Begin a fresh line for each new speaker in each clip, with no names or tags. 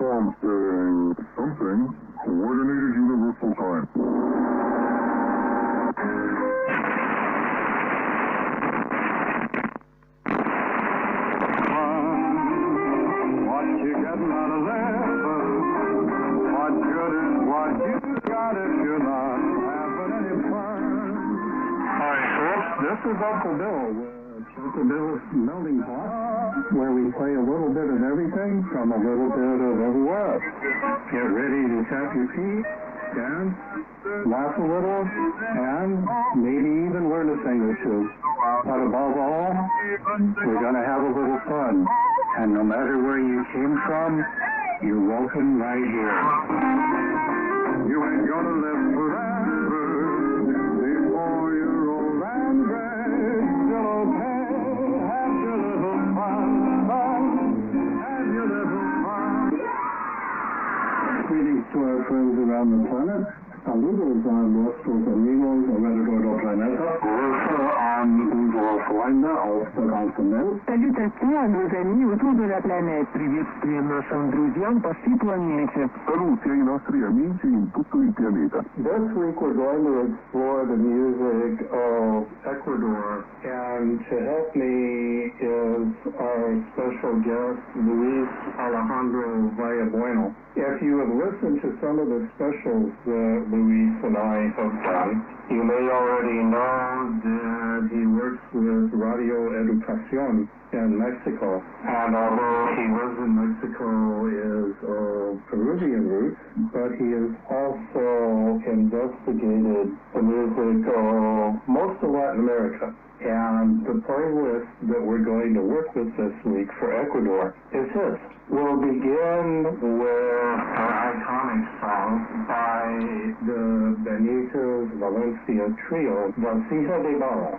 Something. Coordinated Universal Time.
What you getting out of there? What good is what you got if you're not having any fun? Hi, folks. This is Uncle Bill with Uncle Bill's Melting Pot, where we play a little bit of everything from a little bit of everywhere. Get ready to tap your feet, dance, laugh a little, and maybe even learn a thing or two. But above all, we're going to have a little fun. And no matter where you came from, you're welcome right here. You ain't going to live forever before you're old and gray. Still okay, have your little fun, have your little fun. Greetings to our friends around the planet. Saludos a nuestros amigos alrededor del planeta. Grüße an unsere Freunde auf der ganzen Welt.
Salutations à nos amis autour de la planète. Приветствие нашим друзьям по всей планете.
Saluti ai nostri amici in tutto il pianeta.
This week we're going to explore the music of Ecuador, and to help me is our special guest, Luis Alejandro Vallabueno. If you have listened to some of the specials that Luis and I have done, you may already know that he works with Radio Educación in Mexico. And although he lives in Mexico is Peruvian roots, but he has also investigated the music of most of Latin America. And the playlist that we're going to work with this week for Ecuador is his. We'll begin with an iconic song by the Benitez Valencia Trio, Vasija de Barro.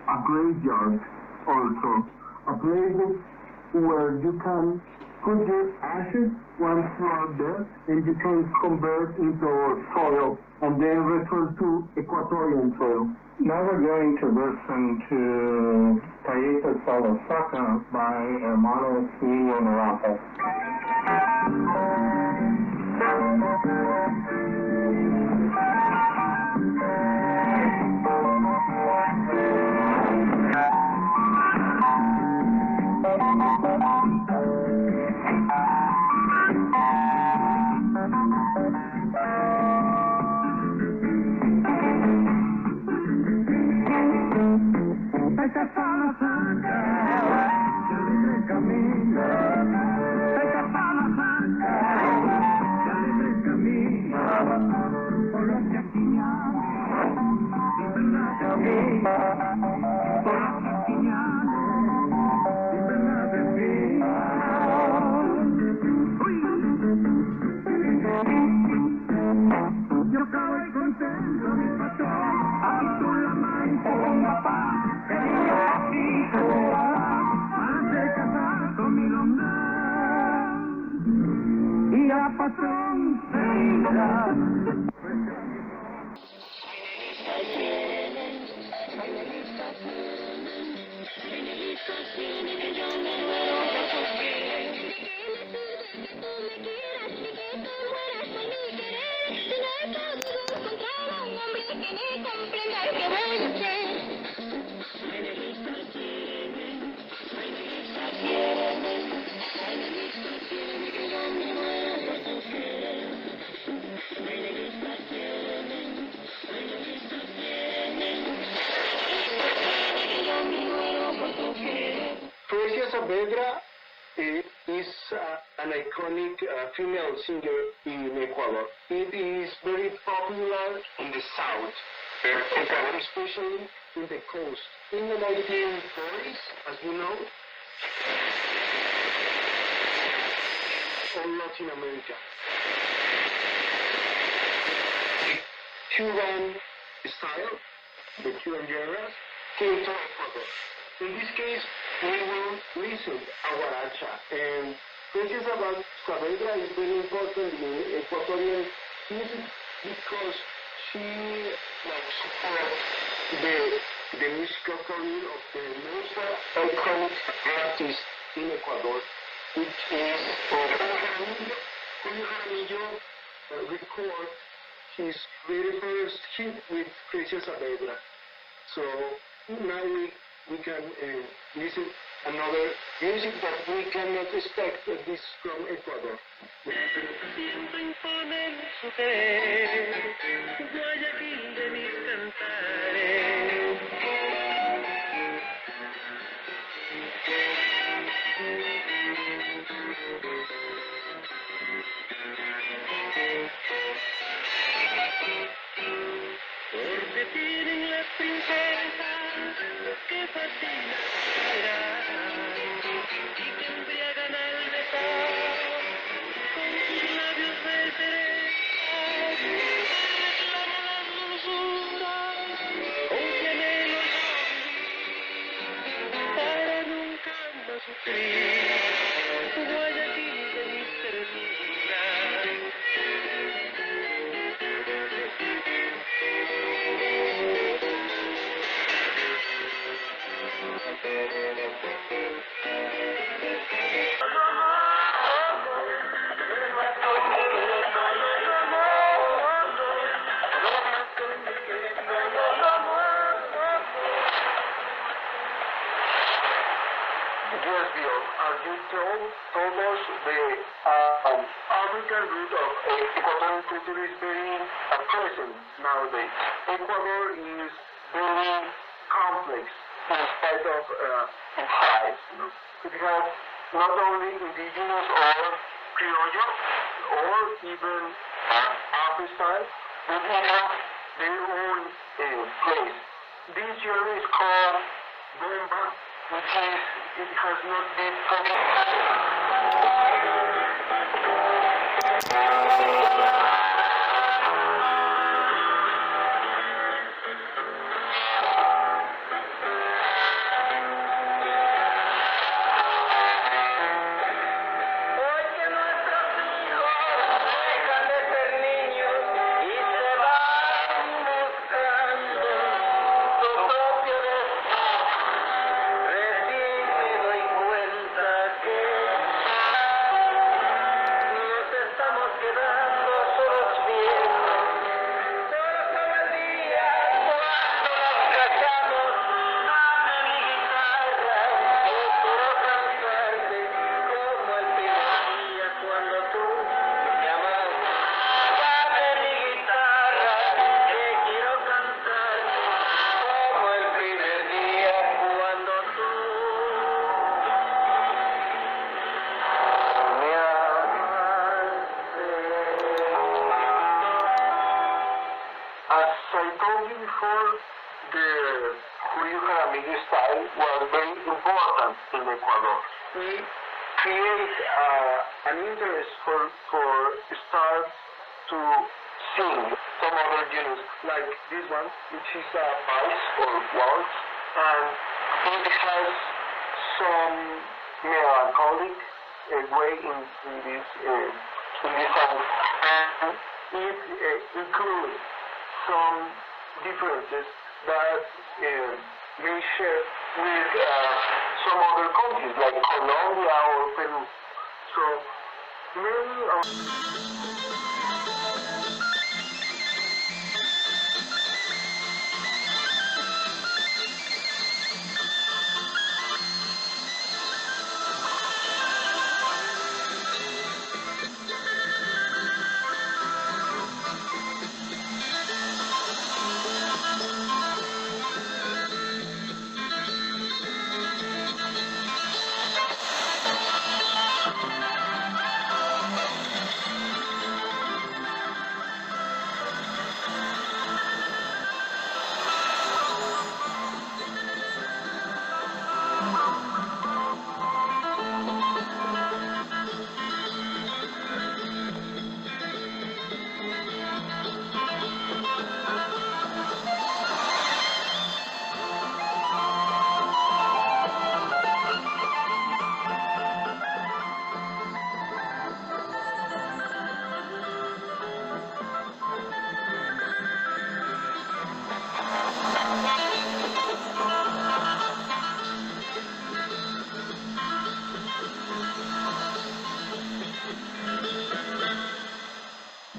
A graveyard also. A place where you can put your ashes once you are dead and you can convert into soil and then return to Ecuadorian soil.
Now we're going to listen to Paeta Salasaca by Hermanos Nino Naranjo.
Fresia Saavedra is an iconic female singer in Ecuador. It is very popular in the south, especially in the coast. In the 1940s, as you know, all Latin America. Cuban style, the Cuban genres, came to Ecuador. In this case, we will listen to Guaracha. And Fresia Saavedra is very important in Ecuadorian music because she supports the musical career of the most iconic artist in Ecuador, which is Julio Jaramillo record his very first hit with Fresia Saavedra. So now we can listen another music that we cannot expect this from Ecuador.
Porque tienen las princesas que fascinan y que embriagan al besar con sus labios de cereza, reclaman las dulzuras con que anhelo yo para nunca más sufrir Guayaquil de mis ternuras.
Yes, Bill, as you told us, the African root of Ecuadorian culture is very present nowadays. Ecuador is very complex in spite of its size. It has not only indigenous or Criollo or even Afro-style, but it has their own place. This genre is called bomba, which is, it has not been in Ecuador. We create an interest for stars to sing some other genres, like this one, which is a vals or waltz, and it has some melancholic way in this song, and it includes some differences that may share with some other countries like Colombia or Peru. So many of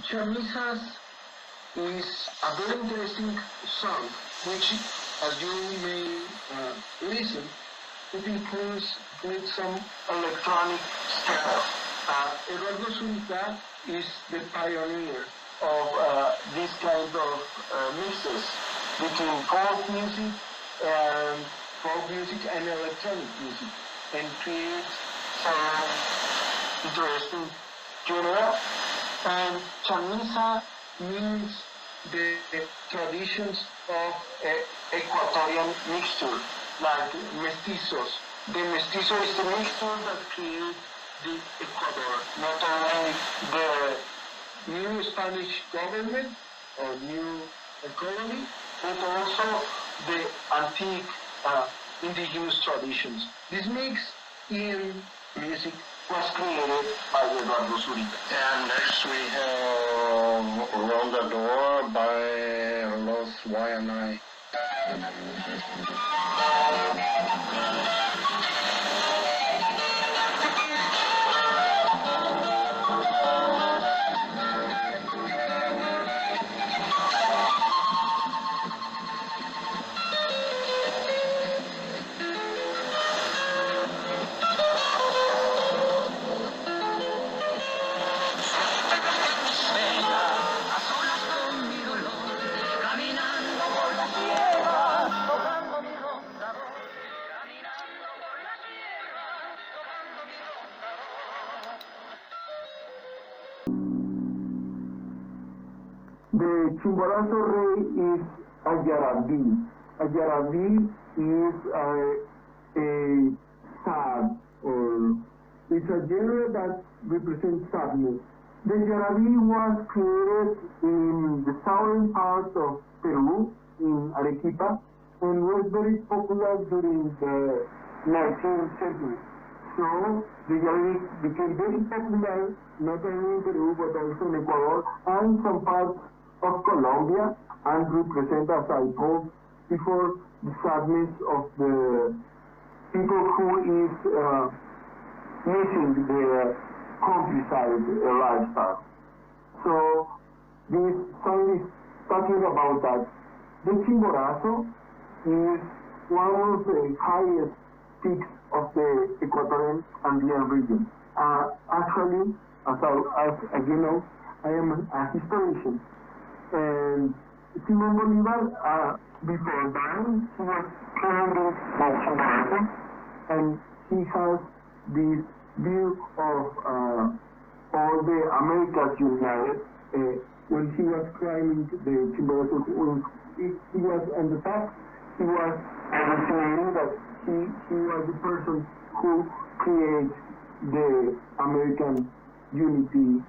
Chamisas is a very interesting song, which, as you may listen, it includes some electronic stuff. Eduardo Zurita is the pioneer of this kind of mixes between folk music and electronic music, and creates some interesting genre. And chamisa means the traditions of Ecuadorian mixture, like mestizos. The mestizo is the mixture that creates the Ecuador, not only the new Spanish government or new economy, but also the antique indigenous traditions. This mix in music was created by Eduardo Zurita.
And next we have Rondador by Los Guayanay.
The Chimborazo Rey is a yarabí. A yarabí is a sad, or it's a genre that represents sadness. The yarabí was created in the southern part of Peru, in Arequipa, and was very popular during the 19th century. So the yarabí became very popular not only in Peru but also in Ecuador and some parts of Colombia, and represent, as I told before, the sadness of the people who is missing their countryside lifestyle. So this song is talking about that. The Chimborazo is one of the highest peaks of the Ecuadorian Andean region. Actually, as you know, I am a historian. And Simon Bolivar, before dying, he was climbing Mount Chimborazo, and he has this view of all the Americas united. When he was climbing the Chimborazo, he was on the top. He was saying that he was the person who created the American unity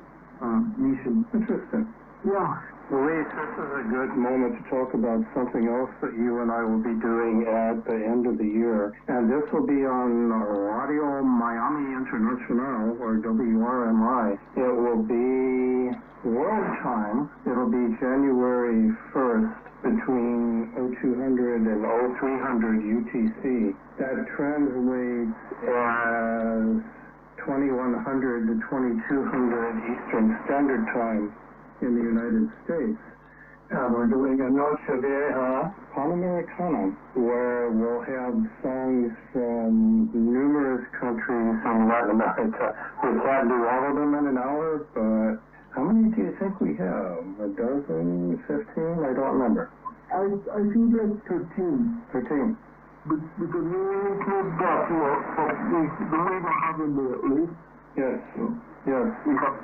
mission.
Interesting.
Yeah.
Luis, this is a good moment to talk about something else that you and I will be doing at the end of the year. And this will be on Radio Miami International, or WRMI. It will be world time. It'll be January 1st between 0200 and 0300 UTC. That translates as 2100 to 2200 Eastern Standard Time in the United States. We're doing a Noche Vieja Panamericana, where we'll have songs from numerous countries in Latin America. We can't do all of them in an hour, but how many do you think we have? A dozen? 15? I don't remember.
I think like 13.
13.
Because we include that, the way they have in the list.
Yes. Yes.
We have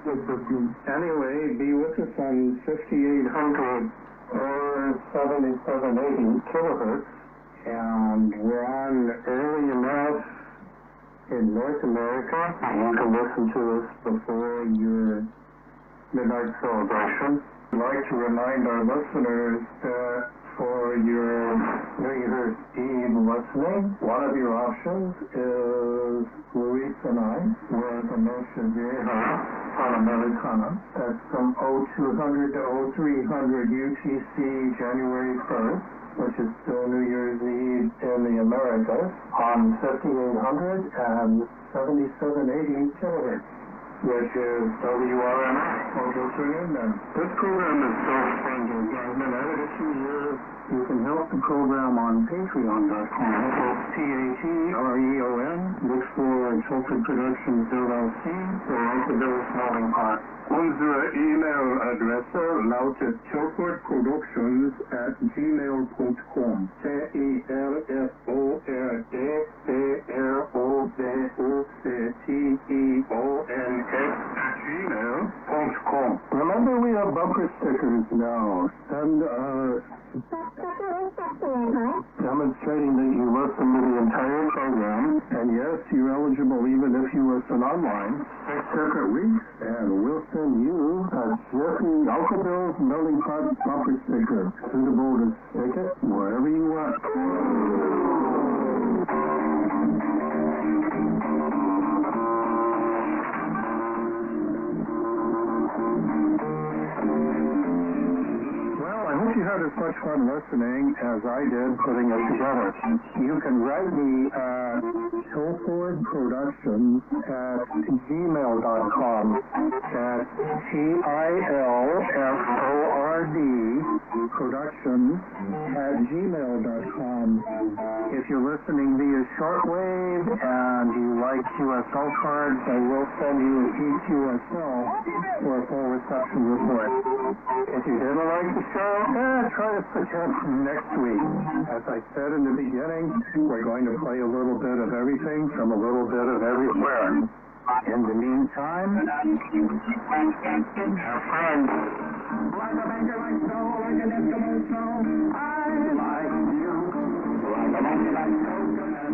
like 13.
Anyway, be with us on 5800 or 7780 kilohertz. And we're on early enough in North America. You can listen to us before your midnight celebration. I'd like to remind our listeners that for your New Year's Eve listening, one of your options is Luis and I with a Noche Vieja Panamericana. That's from 0200 to 0300 UTC January 1st, which is still New Year's Eve in the Americas, on 5800 and 7780 kilohertz. which is WRMI. I'll go tune in then. This program is self-funded. I've been at it a few years. You can help the program on Patreon.com. It's Patreon. Look for Tilted Productions LLC or Uncle Bill's Smiling Pot. Unsere E-Mail-Adresse lautet tiltedproductions@gmail.com. TELFORDPRODUCTEONS@gmail.com. Remember, we have bumper stickers now. Send us demonstrating that you listen to the entire program, and yes, you're eligible even if you listen online. 6 separate weeks, and we'll send you a Jiffy Uncle Bill's Melting Pot bumper sticker, suitable to stick it wherever you want. You had as much fun listening as I did putting it together. You can write me at tilfordproductions@gmail.com. That's TILFORD productions@gmail.com. If you're listening via shortwave and you like QSL cards, I will send you an eQSL for a full reception report. If you didn't like the show, try to switch up next week. As I said in the beginning, we're going to play a little bit of everything from a little bit of everywhere. In the meantime, have fun. Like a banker, like snow, like an Eskimo snow. I like you. Like a monkey, like coconut.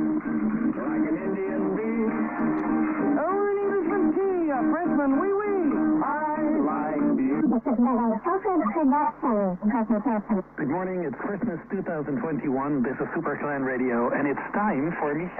Like an Indian bee. Oh, an Englishman tea, a Frenchman, wee wee. I like you.
Good morning, it's Christmas 2021. This is Superclan Radio, and it's time for me.